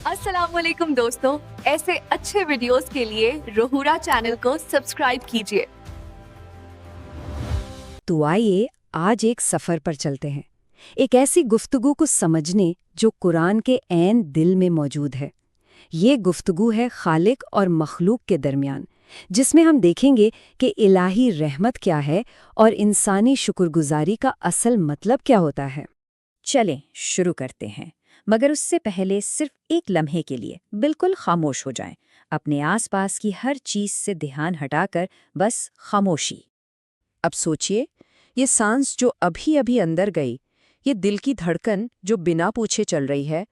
अस्सलाम वालेकुम दोस्तों, ऐसे अच्छे वीडियोस के लिए रोहूरा चैनल को सब्सक्राइब कीजिए। तो आइए आज एक सफ़र पर चलते हैं, एक ऐसी गुफ्तगू को समझने जो कुरान के ऐन दिल में मौजूद है। ये गुफ्तगू है खालिक और मखलूक के दरमियान, जिसमें हम देखेंगे कि इलाही रहमत क्या है और इंसानी शुक्रगुजारी का असल मतलब क्या होता है। चलें शुरू करते हैं, मगर उससे पहले सिर्फ एक लम्हे के लिए बिल्कुल खामोश हो जाएं। अपने आसपास की हर चीज से ध्यान हटाकर बस खामोशी। अब सोचिए, ये सांस जो अभी अभी अंदर गई, ये दिल की धड़कन जो बिना पूछे चल रही है,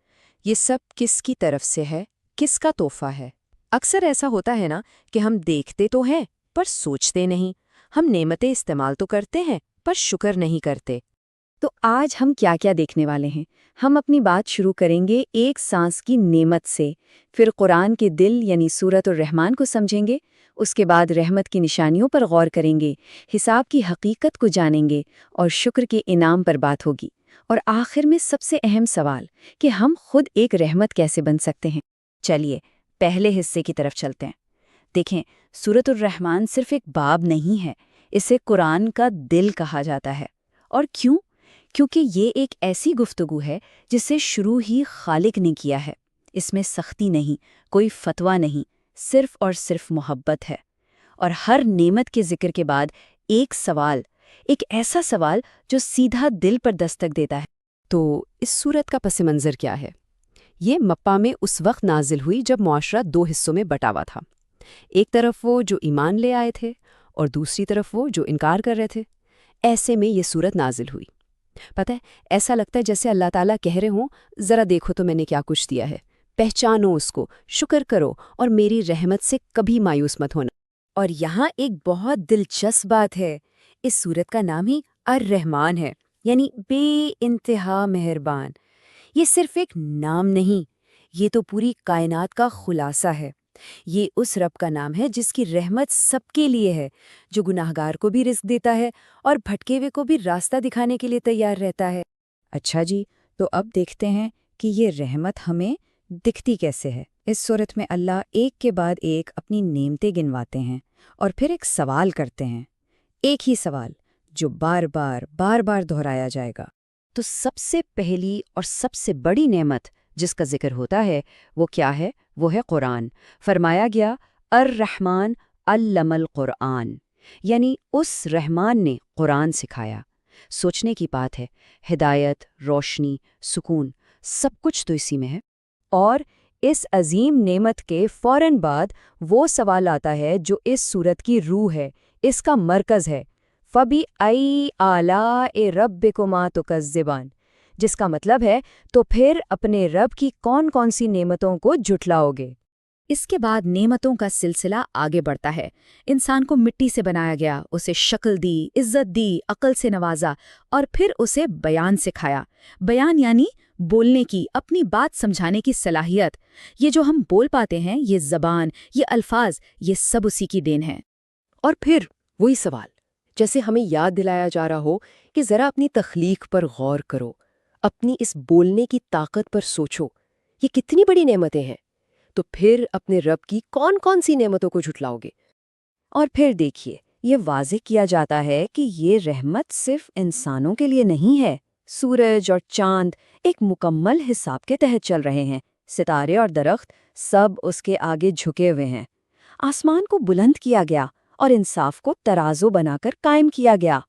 ये सब किसकी तरफ से है, किसका तोहफा है? अक्सर ऐसा होता है ना कि हम देखते तो हैं पर सोचते नहीं। हम नेमतें इस्तेमाल तो करते हैं पर शुक्र नहीं करते। तो आज हम क्या क्या देखने वाले हैं? हम अपनी बात शुरू करेंगे एक सांस की नेमत से, फिर कुरान के दिल यानी सूरत और रहमान को समझेंगे, उसके बाद रहमत की निशानियों पर गौर करेंगे, हिसाब की हकीकत को जानेंगे और शुक्र के इनाम पर बात होगी। और आखिर में सबसे अहम सवाल कि हम खुद एक रहमत कैसे बन सकते हैं। चलिए पहले हिस्से की तरफ चलते हैं। देखें, सूरत और रहमान सिर्फ एक बाब नहीं है, इसे कुरान का दिल कहा जाता है। और क्यों? क्योंकि ये एक ऐसी गुफ्तगू है जिसे शुरू ही खालिक ने किया है। इसमें सख्ती नहीं, कोई फतवा नहीं, सिर्फ और सिर्फ मोहब्बत है। और हर नेमत के जिक्र के बाद एक सवाल, एक ऐसा सवाल जो सीधा दिल पर दस्तक देता है। तो इस सूरत का पस मंज़र क्या है? ये मक्का में उस वक्त नाजिल हुई जब मुआशरा दो हिस्सों में बटा हुआ था। एक तरफ वो जो ईमान ले आए थे और दूसरी तरफ वो जो इनकार कर रहे थे। ऐसे में ये सूरत नाजिल हुई। पता है, ऐसा लगता है जैसे अल्लाह ताला कह रहे हों, ज़रा देखो तो मैंने क्या कुछ दिया है, पहचानो उसको, शुक्र करो और मेरी रहमत से कभी मायूस मत होना। और यहाँ एक बहुत दिलचस्प बात है, इस सूरत का नाम ही अर्रहमान है, यानी बेइंतहा मेहरबान। ये सिर्फ एक नाम नहीं, ये तो पूरी कायनात का खुलासा है। ये उस रब का नाम है जिसकी रहमत सबके लिए है, जो गुनाहगार को भी रिज़्क देता है और भटके हुए को भी रास्ता दिखाने के लिए तैयार रहता है। अच्छा जी, तो अब देखते हैं कि ये रहमत हमें दिखती कैसे है। इस सूरत में अल्लाह एक के बाद एक अपनी नेमतें गिनवाते हैं और फिर एक सवाल करते हैं, एक ही सवाल जो बार बार दोहराया जाएगा। तो सबसे पहली और सबसे बड़ी नेमत जिसका जिक्र होता है वो क्या है? वो है कुरान। फरमाया गया अर्रहमान अल्लमल कुरान, यानी उस रहमान ने कुरान सिखाया। सोचने की बात है, हिदायत, रोशनी, सुकून सब कुछ तो इसी में है। और इस अजीम नेमत के फौरन बाद वो सवाल आता है जो इस सूरत की रूह है, इसका मरकज़ है, फबी आई आला ए रब्बिकुमा तुकज़्ज़िबान, जिसका मतलब है तो फिर अपने रब की कौन कौन सी नेमतों को झुठलाओगे। इसके बाद नेमतों का सिलसिला आगे बढ़ता है। इंसान को मिट्टी से बनाया गया, उसे शक्ल दी, इज्जत दी, अक्ल से नवाजा और फिर उसे बयान सिखाया। बयान यानी बोलने की, अपनी बात समझाने की सलाहियत। ये जो हम बोल पाते हैं, ये ज़बान, ये अल्फाज, ये सब उसी की देन है। और फिर वही सवाल, जैसे हमें याद दिलाया जा रहा हो कि ज़रा अपनी तख्लीक पर गौर करो, अपनी इस बोलने की ताकत पर सोचो, ये कितनी बड़ी नेमतें हैं। तो फिर अपने रब की कौन कौन सी नेमतों को झुठलाओगे? और फिर देखिए, ये वाज़ेह किया जाता है कि ये रहमत सिर्फ इंसानों के लिए नहीं है। सूरज और चांद एक मुकम्मल हिसाब के तहत चल रहे हैं, सितारे और दरख्त सब उसके आगे झुके हुए हैं। आसमान को बुलंद किया गया और इंसाफ को तराजू बनाकर कायम किया गया।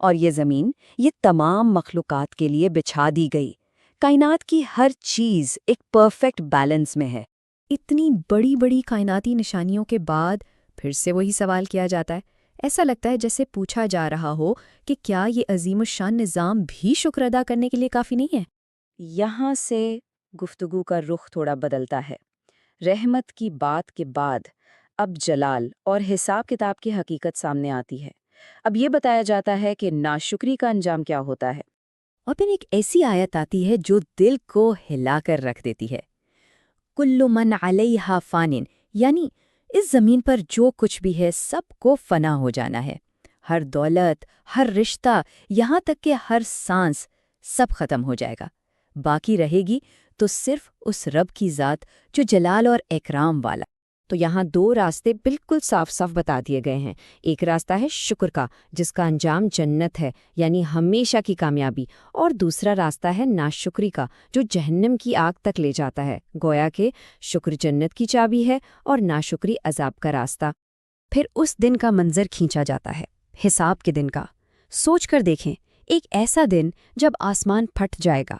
और ये ज़मीन, ये तमाम मखलूक़ात के लिए बिछा दी गई। कायनात की हर चीज़ एक परफेक्ट बैलेंस में है। इतनी बड़ी बड़ी कायनाती निशानियों के बाद फिर से वही सवाल किया जाता है। ऐसा लगता है जैसे पूछा जा रहा हो कि क्या ये अजीमुशान निज़ाम भी शुक्र अदा करने के लिए काफ़ी नहीं है। यहाँ से गुफ्तगू का रुख थोड़ा बदलता है। रहमत की बात के बाद अब जलाल और हिसाब किताब की हकीकत सामने आती है। अब ये बताया जाता है कि नाशुक्री का अंजाम क्या होता है। और फिर एक ऐसी आयत आती है जो दिल को हिलाकर रख देती है। कुल्लु मन अलैहा फानिन, यानी इस जमीन पर जो कुछ भी है सबको फना हो जाना है। हर दौलत, हर रिश्ता, यहाँ तक कि हर सांस, सब खत्म हो जाएगा। बाकी रहेगी تو صرف اس رب کی ذات جو جلال اور اکرام والا۔ تو یہاں دو راستے بالکل صاف صاف بتا دیے گئے ہیں۔ ایک راستہ ہے شکر کا، جس کا انجام جنت ہے، یعنی ہمیشہ کی کامیابی، اور دوسرا راستہ ہے ناشکری کا، جو جہنم کی آگ تک لے جاتا ہے۔ گویا کہ شکر جنت کی چابی ہے اور ناشکری عذاب کا راستہ۔ پھر اس دن کا منظر کھینچا جاتا ہے، حساب کے دن کا۔ سوچ کر دیکھیں، ایک ایسا دن جب آسمان پھٹ جائے گا،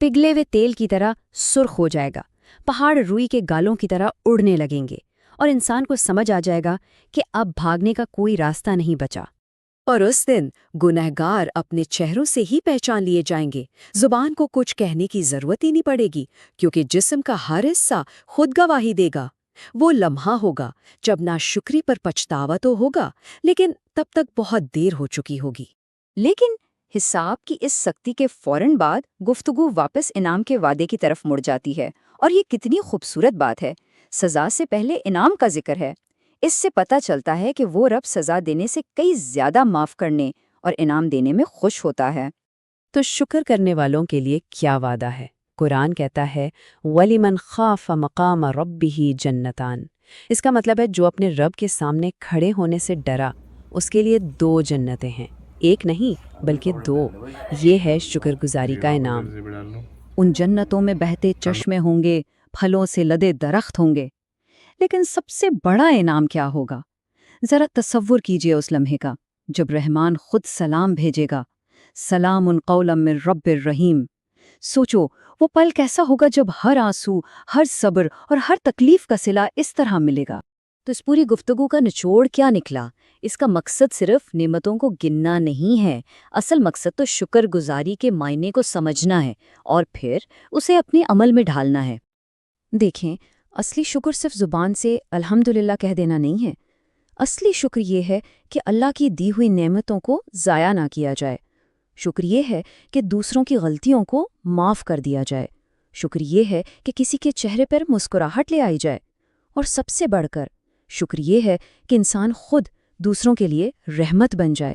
پگھلے ہوئے تیل کی طرح سرخ ہو جائے گا، پہاڑ روئی کے گالوں کی طرح اڑنے لگیں گے، اور انسان کو سمجھ آ جائے گا کہ اب بھاگنے کا کوئی راستہ نہیں بچا۔ اور اس دن گنہگار اپنے چہروں سے ہی پہچان لیے جائیں گے، زبان کو کچھ کہنے کی ضرورت ہی نہیں پڑے گی، کیونکہ جسم کا ہر حصہ خود گواہی دے گا۔ وہ لمحہ ہوگا جب ناشکری پر پچھتاوا تو ہوگا، لیکن تب تک بہت دیر ہو چکی ہوگی۔ لیکن حساب کی اس سختی کے فوراً بعد گفتگو واپس انعام کے وعدے کی طرف مڑ جاتی ہے، اور یہ کتنی خوبصورت بات ہے۔ سزا سے پہلے انعام کا ذکر ہے۔ اس سے پتہ چلتا ہے کہ وہ رب سزا دینے سے کئی زیادہ معاف کرنے اور انعام دینے میں خوش ہوتا ہے۔ تو شکر کرنے والوں کے لیے کیا وعدہ ہے؟ قرآن کہتا ہے وَلِمَنْ خَافَ مَقَامَ رَبِّهِ جَنَّتَانِ۔ اس کا مطلب ہے جو اپنے رب کے سامنے کھڑے ہونے سے ڈرا، اس کے لیے 2 جنتیں ہیں، ایک نہیں بلکہ 2۔ یہ ہے شکر گزاری کا انعام۔ ان جنتوں میں بہتے چشمے ہوں گے، پھلوں سے لدے درخت ہوں گے۔ لیکن سب سے بڑا انعام کیا ہوگا؟ ذرا تصور کیجئے اس لمحے کا، جب رحمان خود سلام بھیجے گا، سلام قولا من رب الرحیم۔ سوچو وہ پل کیسا ہوگا جب ہر آنسو، ہر صبر اور ہر تکلیف کا صلہ اس طرح ملے گا۔ تو اس پوری گفتگو کا نچوڑ کیا نکلا؟ اس کا مقصد صرف نعمتوں کو گننا نہیں ہے، اصل مقصد تو شکر گزاری کے معنی کو سمجھنا ہے اور پھر اسے اپنے عمل میں ڈھالنا ہے۔ دیکھیں، اصلی شکر صرف زبان سے الحمدللہ کہہ دینا نہیں ہے۔ اصلی شکر یہ ہے کہ اللہ کی دی ہوئی نعمتوں کو ضائع نہ کیا جائے۔ شکر یہ ہے کہ دوسروں کی غلطیوں کو معاف کر دیا جائے۔ شکر یہ ہے کہ کسی کے چہرے پر مسکراہٹ لے آئی جائے۔ اور سب سے بڑھ کر شکر یہ ہے کہ انسان خود دوسروں کے لیے رحمت بن جائے،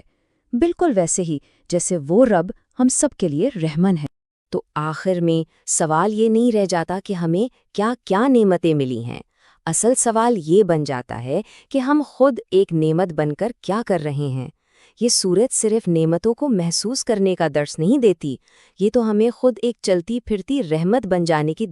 بالکل ویسے ہی جیسے وہ رب ہم سب کے لیے رحمن ہے۔ تو آخر میں سوال یہ نہیں رہ جاتا کہ ہمیں کیا کیا نعمتیں ملی ہیں، اصل سوال یہ بن جاتا ہے کہ ہم خود ایک نعمت بن کر کیا کر رہے ہیں۔ یہ صورت صرف نعمتوں کو محسوس کرنے کا درس نہیں دیتی، یہ تو ہمیں خود ایک چلتی پھرتی رحمت بن جانے کی